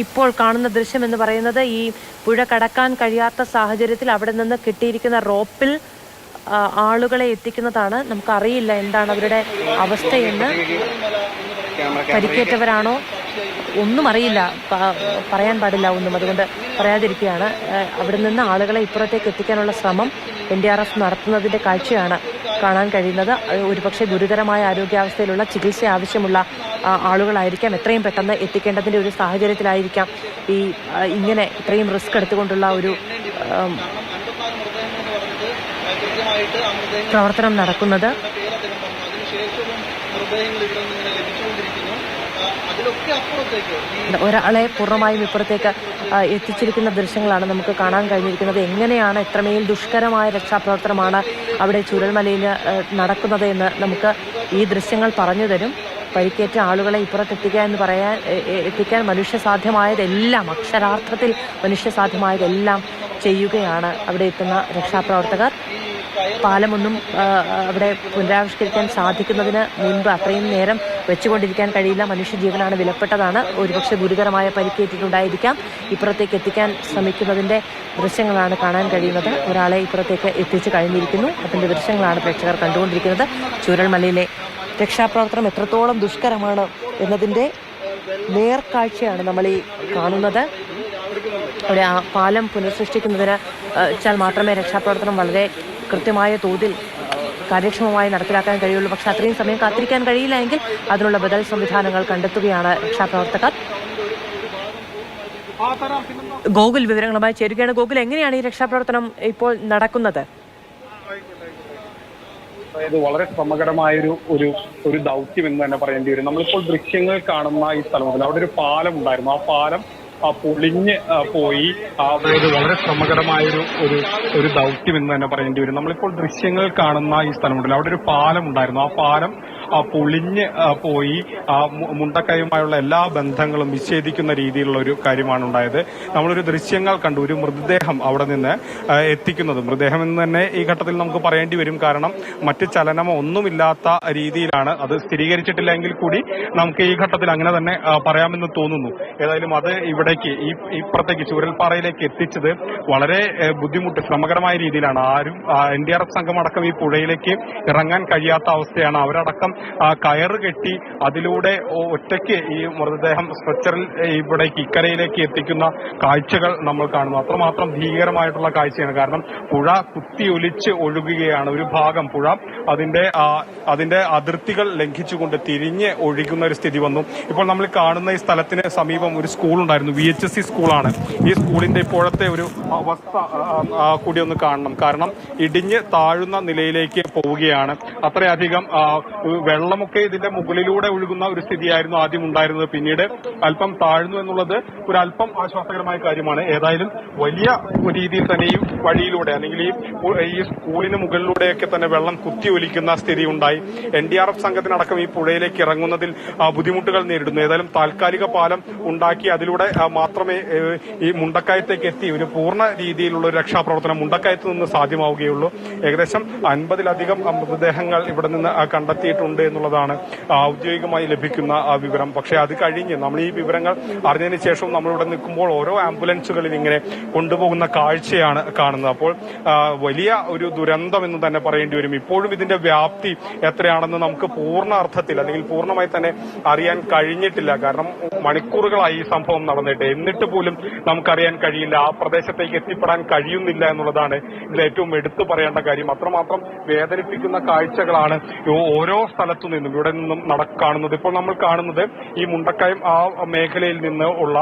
ഇപ്പോൾ കാണുന്ന ദൃശ്യം എന്ന് പറയുന്നത് ഈ പുഴ കടക്കാൻ കഴിയാത്ത സാഹചര്യത്തിൽ അവിടെ നിന്ന് കിട്ടിയിരിക്കുന്ന റോപ്പിൽ ആളുകളെ എത്തിക്കുന്നതാണ്. നമുക്കറിയില്ല എന്താണ് അവരുടെ അവസ്ഥയെന്ന്. പരിക്കേറ്റവരാണോ ഒന്നും അറിയില്ല, പറയാൻ പാടില്ല ഒന്നും, അതുകൊണ്ട് പറയാതിരിക്കുകയാണ്. അവിടെ നിന്ന് ആളുകളെ ഇപ്പുറത്തേക്ക് എത്തിക്കാനുള്ള ശ്രമം NDRF നടത്തുന്നതിൻ്റെ കാഴ്ചയാണ് കാണാൻ കഴിയുന്നത്. ഒരുപക്ഷെ ഗുരുതരമായ ആരോഗ്യാവസ്ഥയിലുള്ള ചികിത്സ ആവശ്യമുള്ള ആളുകളായിരിക്കാം. എത്രയും പെട്ടെന്ന് എത്തിക്കേണ്ടതിൻ്റെ ഒരു സാഹചര്യത്തിലായിരിക്കാം ഇങ്ങനെ ഇത്രയും റിസ്ക് എടുത്തുകൊണ്ടുള്ള ഒരു പ്രവർത്തനം നടക്കുന്നത്. ഒരാളെ പൂർണ്ണമായും ഇപ്പുറത്തേക്ക് എത്തിച്ചിരിക്കുന്ന ദൃശ്യങ്ങളാണ് നമുക്ക് കാണാൻ കഴിഞ്ഞിരിക്കുന്നത്. എങ്ങനെയാണ് ഇത്രമേൽ ദുഷ്കരമായ രക്ഷാപ്രവർത്തനമാണ് അവിടെ ചൂരൽമലയിൽ നടക്കുന്നത് എന്ന് നമുക്ക് ഈ ദൃശ്യങ്ങൾ പറഞ്ഞു തരും. പരിക്കേറ്റ ആളുകളെ എത്തിക്കാൻ മനുഷ്യസാധ്യമായതെല്ലാം, അക്ഷരാർത്ഥത്തിൽ മനുഷ്യസാധ്യമായതെല്ലാം ചെയ്യുകയാണ് അവിടെ എത്തുന്ന രക്ഷാപ്രവർത്തകർ. പാലമൊന്നും അവിടെ പുനരാവിഷ്കരിക്കാൻ സാധിക്കുന്നതിന് മുൻപ് അത്രയും നേരം വെച്ചുകൊണ്ടിരിക്കാൻ കഴിയില്ല. മനുഷ്യജീവനാണ് വിലപ്പെട്ടതാണ്. ഒരുപക്ഷെ ഗുരുതരമായ പരിക്കേറ്റിട്ടുണ്ടായിരിക്കാം. ഇപ്പുറത്തേക്ക് എത്തിക്കാൻ ശ്രമിക്കുന്നതിൻ്റെ ദൃശ്യങ്ങളാണ് കാണാൻ കഴിയുന്നത്. ഒരാളെ ഇപ്പുറത്തേക്ക് എത്തിച്ചു കഴിഞ്ഞിരിക്കുന്നു. അതിൻ്റെ ദൃശ്യങ്ങളാണ് പ്രേക്ഷകർ കണ്ടുകൊണ്ടിരിക്കുന്നത്. ചൂരൽമലയിലെ രക്ഷാപ്രവർത്തനം എത്രത്തോളം ദുഷ്കരമാണ് എന്നതിൻ്റെ നേർക്കാഴ്ചയാണ് നമ്മൾ ഈ കാണുന്നത്. അവിടെ ആ പാലം പുനഃസൃഷ്ടിക്കുന്നതിന് വെച്ചാൽ മാത്രമേ രക്ഷാപ്രവർത്തനം വളരെ കൃത്യമായ തോതിൽ കാര്യക്ഷമമായി നടപ്പിലാക്കാൻ കഴിയുള്ളൂ. പക്ഷെ അത്രയും സമയം കാത്തിരിക്കാൻ കഴിയില്ല എങ്കിൽ അതിനുള്ള ബദൽ സംവിധാനങ്ങൾ കണ്ടെത്തുകയാണ് രക്ഷാപ്രവർത്തകർ. ഗോകുൽ വിവരങ്ങളുമായി ചേരുകയാണ്. ഗോകുൽ, എങ്ങനെയാണ് ഈ രക്ഷാപ്രവർത്തനം ഇപ്പോൾ നടക്കുന്നത്? അതായത് വളരെ ശ്രമകരമായൊരു ഒരു ദൗത്യം എന്ന് തന്നെ പറയേണ്ടി വരും. നമ്മളിപ്പോൾ ദൃശ്യങ്ങൾ കാണുന്ന ഈ സ്ഥലമുണ്ട്, അവിടെ ഒരു പാലം ഉണ്ടായിരുന്നു. ആ പാലം പൊളിഞ്ഞ് പോയി. അതായത് വളരെ ശ്രമകരമായൊരു ദൗത്യം എന്ന് തന്നെ പറയേണ്ടി വരും. നമ്മളിപ്പോൾ ദൃശ്യങ്ങൾ കാണുന്ന ഈ സ്ഥലമുണ്ടല്ലോ, അവിടെ ഒരു പാലം ഉണ്ടായിരുന്നു. ആ പാലം പൊളിഞ്ഞ് പോയി. മുണ്ടക്കയുമായുള്ള എല്ലാ ബന്ധങ്ങളും വിച്ഛേദിക്കുന്ന രീതിയിലുള്ള ഒരു കാര്യമാണ് ഉണ്ടായത്. നമ്മളൊരു ദൃശ്യങ്ങൾ കണ്ടു, ഒരു മൃതദേഹം അവിടെ നിന്ന് എത്തിക്കുന്നത്. മൃതദേഹം എന്ന് തന്നെ ഈ ഘട്ടത്തിൽ നമുക്ക് പറയേണ്ടി വരും. കാരണം മറ്റ് ചലനമോ ഒന്നുമില്ലാത്ത രീതിയിലാണ്. അത് സ്ഥിരീകരിച്ചിട്ടില്ല എങ്കിൽ കൂടി നമുക്ക് ഈ ഘട്ടത്തിൽ അങ്ങനെ തന്നെ പറയാമെന്ന് തോന്നുന്നു. ഏതായാലും അത് ഇവിടേക്ക് ഇപ്പുറത്തേക്ക് ചൂരൽപ്പാറയിലേക്ക് എത്തിച്ചത് വളരെ ബുദ്ധിമുട്ട് ശ്രമകരമായ രീതിയിലാണ്. ആരും NDRF സംഘമടക്കം ഈ പുഴയിലേക്ക് ഇറങ്ങാൻ കഴിയാത്ത അവസ്ഥയാണ്. അവരടക്കം കയറ് കെട്ടി അതിലൂടെ ഒറ്റയ്ക്ക് ഈ മൃതദേഹം സ്ട്രെച്ചറിൽ ഇവിടേക്ക് ഇക്കരയിലേക്ക് എത്തിക്കുന്ന കാഴ്ചകൾ നമ്മൾ കാണുന്നു. അത്രമാത്രം ഭീകരമായിട്ടുള്ള കാഴ്ചയാണ്. കാരണം പുഴ കുത്തിയൊലിച്ച് ഒഴുകുകയാണ്. ഒരു ഭാഗം പുഴ അതിന്റെ അതിർത്തികൾ ലംഘിച്ചുകൊണ്ട് തിരിഞ്ഞ് ഒഴുകുന്ന ഒരു സ്ഥിതി വന്നു. ഇപ്പോൾ നമ്മൾ കാണുന്ന ഈ സ്ഥലത്തിന് സമീപം ഒരു സ്കൂളുണ്ടായിരുന്നു, VHSC സ്കൂളാണ്. ഈ സ്കൂളിന്റെ ഇപ്പോഴത്തെ ഒരു അവസ്ഥ കൂടി ഒന്ന് കാണണം. കാരണം ഇടിഞ്ഞ് താഴുന്ന നിലയിലേക്ക് പോവുകയാണ്. അത്രയധികം വെള്ളമൊക്കെ ഇതിന്റെ മുകളിലൂടെ ഒഴുകുന്ന ഒരു സ്ഥിതിയായിരുന്നു ആദ്യം ഉണ്ടായിരുന്നത്. പിന്നീട് അല്പം താഴ്ന്നു എന്നുള്ളത് ഒരല്പം ആശ്വാസകരമായ കാര്യമാണ്. ഏതായാലും വലിയ രീതിയിൽ തന്നെ ഈ വഴിയിലൂടെ അല്ലെങ്കിൽ ഈ സ്കൂളിന് മുകളിലൂടെയൊക്കെ തന്നെ വെള്ളം കുത്തിയൊലിക്കുന്ന സ്ഥിതി ഉണ്ടായി. NDRF സംഘത്തിനടക്കം ഈ പുഴയിലേക്ക് ഇറങ്ങുന്നതിൽ ബുദ്ധിമുട്ടുകൾ നേരിടുന്നു. ഏതായാലും താൽക്കാലിക പാലം ഉണ്ടാക്കി അതിലൂടെ മാത്രമേ ഈ മുണ്ടക്കയത്തേക്ക് എത്തി ഒരു പൂർണ്ണ രീതിയിലുള്ള ഒരു രക്ഷാപ്രവർത്തനം മുണ്ടക്കയത്ത് നിന്ന് സാധ്യമാവുകയുള്ളൂ. ഏകദേശം 50-ലധികം മൃതദേഹങ്ങൾ ഇവിടെ നിന്ന് കണ്ടെത്തിയിട്ടുണ്ട് എന്നുള്ളതാണ് ഔദ്യോഗികമായി ലഭിക്കുന്ന വിവരം. പക്ഷേ അത് കഴിഞ്ഞ് നമ്മൾ ഈ വിവരങ്ങൾ അറിഞ്ഞതിന് ശേഷം നമ്മളിവിടെ നിൽക്കുമ്പോൾ ഓരോ ആംബുലൻസുകളിൽ ഇങ്ങനെ കൊണ്ടുപോകുന്ന കാഴ്ചയാണ് കാണുന്നത്. അപ്പോൾ വലിയ ഒരു ദുരന്തം എന്ന് തന്നെ പറയേണ്ടി വരും. ഇപ്പോഴും ഇതിന്റെ വ്യാപ്തി എത്രയാണെന്ന് നമുക്ക് പൂർണ്ണ അർത്ഥത്തിൽ അല്ലെങ്കിൽ പൂർണ്ണമായി തന്നെ അറിയാൻ കഴിഞ്ഞിട്ടില്ല. കാരണം മണിക്കൂറുകളായി ഈ സംഭവം നടന്നിട്ട് എന്നിട്ട് പോലും നമുക്കറിയാൻ കഴിയില്ല, ആ പ്രദേശത്തേക്ക് എത്തിപ്പെടാൻ കഴിയുന്നില്ല എന്നുള്ളതാണ് ഇതിൽ ഏറ്റവും എടുത്തു പറയേണ്ട കാര്യം. അത്രമാത്രം വേദനിപ്പിക്കുന്ന കാഴ്ചകളാണ് ഓരോ സ്ഥലത്തു നിന്നും ഇവിടെ നിന്നും കാണുന്നത്. ഇപ്പോൾ നമ്മൾ കാണുന്നത് ഈ മുണ്ടക്കയം ആ മേഖലയിൽ നിന്ന് ഉള്ള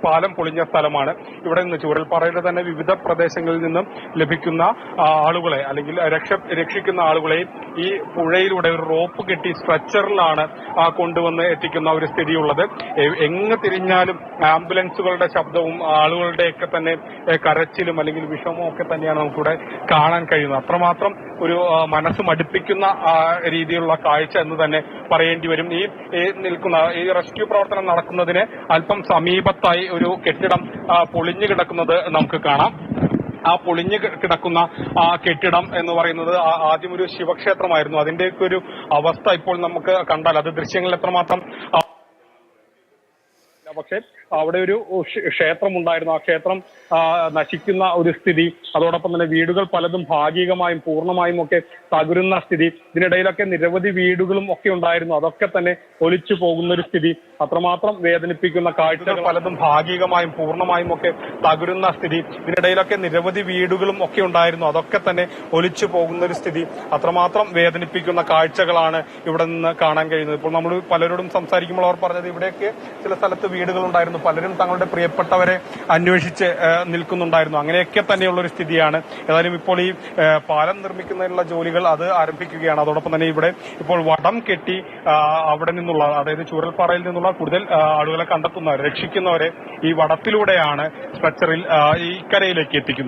പാലം പൊളിഞ്ഞ സ്ഥലമാണ്. ഇവിടെ നിന്ന് ചൂരൽപ്പാറയുടെ തന്നെ വിവിധ പ്രദേശങ്ങളിൽ നിന്നും ലഭിക്കുന്ന ആളുകളെ അല്ലെങ്കിൽ രക്ഷിക്കുന്ന ആളുകളെ ഈ പുഴയിലൂടെ ഒരു റോപ്പ് കെട്ടി സ്ട്രെച്ചറിലാണ് കൊണ്ടുവന്ന് എത്തിക്കുന്ന ഒരു സ്ഥിതിയുള്ളത്. എങ്ങ് തിരിഞ്ഞാലും ആംബുലൻസുകളുടെ ശബ്ദവും ആളുകളുടെയൊക്കെ തന്നെ കരച്ചിലും അല്ലെങ്കിൽ വിഷമവും ഒക്കെ തന്നെയാണ് നമുക്കിവിടെ കാണാൻ കഴിയുന്നത്. അത്രമാത്രം ഒരു മനസ്സ് മടുപ്പിക്കുന്ന രീതിയിലുള്ള കാഴ്ച എന്ന് തന്നെ പറയേണ്ടി വരും. ഈ നിൽക്കുന്ന ഈ റെസ്ക്യൂ പ്രവർത്തനം നടക്കുന്നതിന് അല്പം സമീപത്തായി ഒരു കെട്ടിടം പൊളിഞ്ഞു കിടക്കുന്നത് നമുക്ക് കാണാം. ആ പൊളിഞ്ഞു കിടക്കുന്ന ആ കെട്ടിടം എന്ന് പറയുന്നത് ആദ്യം ഒരു ശിവക്ഷേത്രമായിരുന്നു. അതിന്റെയൊക്കെ ഒരു അവസ്ഥ ഇപ്പോൾ നമുക്ക് കണ്ടാൽ അത് ദൃശ്യങ്ങളിൽ എത്രമാത്രം പക്ഷെ അവിടെ ഒരു ക്ഷേത്രം ഉണ്ടായിരുന്നു. ആ ക്ഷേത്രം നശിക്കുന്ന ഒരു സ്ഥിതി, അതോടൊപ്പം തന്നെ വീടുകൾ പലതും ഭാഗികമായും പൂർണ്ണമായും ഒക്കെ തകരുന്ന സ്ഥിതി, ഇതിനിടയിലൊക്കെ നിരവധി വീടുകളും ഒക്കെ ഉണ്ടായിരുന്നു, അതൊക്കെ തന്നെ ഒലിച്ചു പോകുന്ന ഒരു സ്ഥിതി. അത്രമാത്രം വേദനിപ്പിക്കുന്ന കാഴ്ചകൾ, പലതും ഭാഗികമായും പൂർണ്ണമായും ഒക്കെ തകരുന്ന സ്ഥിതി, ഇതിനിടയിലൊക്കെ നിരവധി വീടുകളും ഒക്കെ ഉണ്ടായിരുന്നു, അതൊക്കെ തന്നെ ഒലിച്ചു പോകുന്ന ഒരു സ്ഥിതി. അത്രമാത്രം വേദനിപ്പിക്കുന്ന കാഴ്ചകളാണ് ഇവിടെ നിന്ന് കാണാൻ കഴിയുന്നത്. ഇപ്പോൾ നമ്മൾ പലരോടും സംസാരിക്കുമ്പോൾ അവർ പറഞ്ഞത് ഇവിടെയൊക്കെ ചില സ്ഥലത്ത് വീടുകൾ ഉണ്ടായിരുന്നു, പലരും തങ്ങളുടെ പ്രിയപ്പെട്ടവരെ അന്വേഷിച്ച് നിൽക്കുന്നുണ്ടായിരുന്നു. അങ്ങനെയൊക്കെ തന്നെയുള്ള ഒരു സ്ഥിതിയാണ്. ഏതായാലും ഇപ്പോൾ ഈ പാലം നിർമ്മിക്കുന്നതിനുള്ള ജോലികൾ അത് ആരംഭിക്കുകയാണ്. അതോടൊപ്പം തന്നെ ഇവിടെ ഇപ്പോൾ വടം കെട്ടി അവിടെ നിന്നുള്ള, അതായത് ചൂരൽപ്പാറയിൽ നിന്നുള്ള കൂടുതൽ ആളുകളെ കണ്ടെത്തുന്നവരെ, രക്ഷിക്കുന്നവരെ ഈ വടത്തിലൂടെയാണ് സ്ട്രെച്ചറിൽ ഈ കരയിലേക്ക് എത്തിക്കുന്നത്.